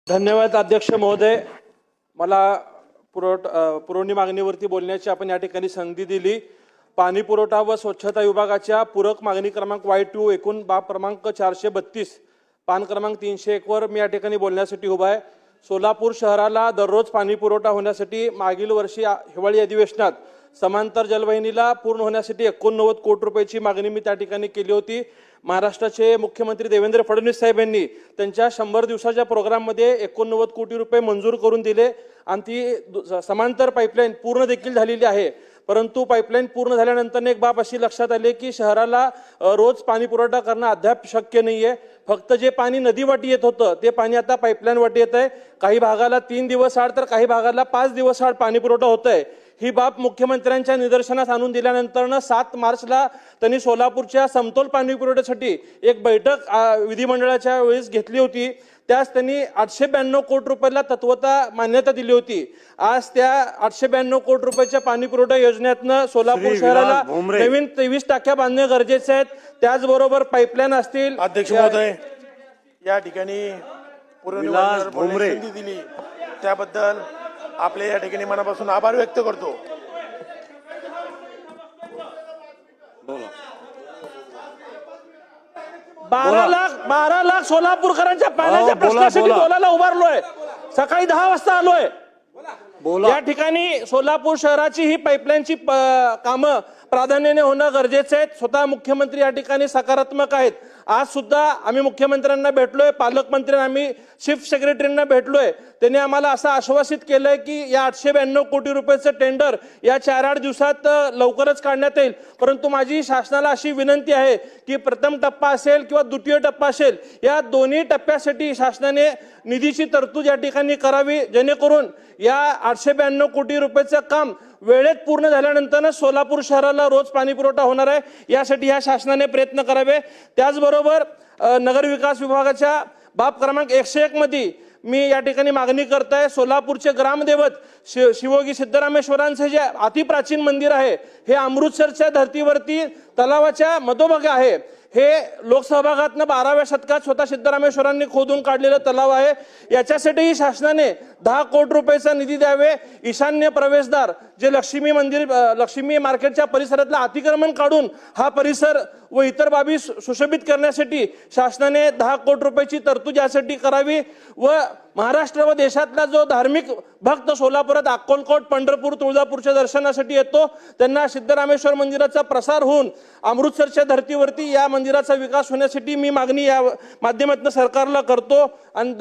धन्यवाद अध्यक्ष महोदय। मला पुरवणी मागणीवरती बोलण्याची आपण या ठिकाणी संधी दिली। पाणी पुरवठा व स्वच्छता विभागाच्या पूरक मागणी क्रमांक Y2 एकूण बाब क्रमांक 432 पान क्रमांक 301 वर मी या ठिकाणी बोलण्यासाठी उभा आहे। सोलापूर शहराला दररोज पाणी पुरवठा होण्यासाठी मागील वर्षी हिवाळी अधिवेशनात समांतर जलवाहिनीला पूर्ण होण्यासाठी 89 कोटी रुपयाची मागणी मी त्या ठिकाणी केली होती। महाराष्ट्राचे मुख्यमंत्री देवेंद्र फडणवीस साहेब यांनी त्यांच्या 100 दिवसाच्या प्रोग्राममध्ये 89 कोटी रुपये मंजूर करून दिले आणि ती समांतर पाईपलाईन पूर्ण देखील झालेली आहे। परंतु पाईपलाईन पूर्ण झाल्यानंतर एक बाब अशी लक्षात आली की शहराला रोज पाणी पुरवठा करणं अद्याप शक्य नाहीये। फक्त जे पाणी नदीवाटी येत होतं ते पाणी आता पाईपलाईन वाटी येत आहे। काही भागाला 3 दिवस आड तर काही भागाला 5 दिवस आड पाणी पुरवठा होतोय। ही बाब मुख्यमंत्र्यांच्या निदर्शनास आणून दिल्यानंतर 7 मार्चला त्यांनी सोलापूरच्या समतोल पाणी पुरवठ्यासाठी एक बैठक विधिमंडळाच्या वेळेस घेतली होती। त्यास त्यांनी 892 कोटी रुपयाला तत्वता मान्यता दिली होती। आज त्या 892 कोटी रुपयाच्या पाणी पुरवठा योजनेतनं सोलापूर शहराला नवीन 23 टाक्या बांधणे गरजेचे आहेत। त्याचबरोबर पाईपलाईन असतील। अध्यक्ष महोदय, या ठिकाणी पुरवणी संधी दिली त्याबद्दल आपले या ठिकाणी मनापासून आभार व्यक्त करतो। 12 लाख सोलापूरकरांच्या पाण्याच्या प्रश्नासाठी बोलायला उभारलोय। सकाळी 10 वाजता आलोय। या ठिकाणी सोलापूर शहराची ही पाईपलाईनची कामं प्राधान्याने होणं गरजेचं आहे। स्वतः मुख्यमंत्री या ठिकाणी सकारात्मक आहेत। आज सुद्धा आम्ही मुख्यमंत्र्यांना भेटलोय, पालकमंत्र्यांना, आम्ही चीफ सेक्रेटरींना भेटलोय। त्यांनी आम्हाला असं आश्वासित केलंय की या 892 कोटी रुपयाचं टेंडर या 4-8 दिवसात लवकरच काढण्यात येईल। परंतु माझी शासनाला अशी विनंती आहे की प्रथम टप्पा असेल किंवा द्वितीय टप्पा असेल, या दोन्ही टप्प्यासाठी शासनाने निधीची तरतूद या ठिकाणी करावी, जेणेकरून या 892 कोटी रुपयाचं काम वेळेत पूर्ण झाल्यानंतर सोलापूर शहराला रोज पाणी पुरवठा होणार आहे। यासाठी या शासनाने प्रयत्न करावे। त्याचबरोबर नगर विकास विभागाच्या बाब क्रमांक 101 मध्ये मी या ठिकाणी मागणी करताय। सोलापूरचे ग्रामदेवत शिवोगी सिद्धरामेश्वरांचे जे अतिप्राचीन मंदिर आहे हे अमृतसरच्या धर्तीवरती तलावाच्या मधोभागी आहे। हे लोकसहभागातनं 12व्या शतकात स्वतः सिद्धरामेश्वरांनी खोदून काढलेलं तलाव आहे। याच्यासाठीही शासनाने 10 कोटी रुपयाचा निधी द्यावे। ईशान्य प्रवेशद्वार जे लक्ष्मी मार्केटच्या परिसरातलं अतिक्रमण काढून हा परिसर व इतर बाबी सुशोभित करण्यासाठी शासनाने 10 कोटी रुपयाची तरतूद यासाठी करावी। व महाराष्ट्र व देशातला जो धार्मिक भक्त सोलापुरात अक्कलकोट, पंढरपूर, तुळजापूरच्या दर्शनासाठी येतो त्यांना सिद्धरामेश्वर मंदिराचा प्रसार होऊन अमृतसरच्या धर्तीवरती या मंदिराचा विकास होण्यासाठी मी मागणी या माध्यमातून सरकारला करतो। आणि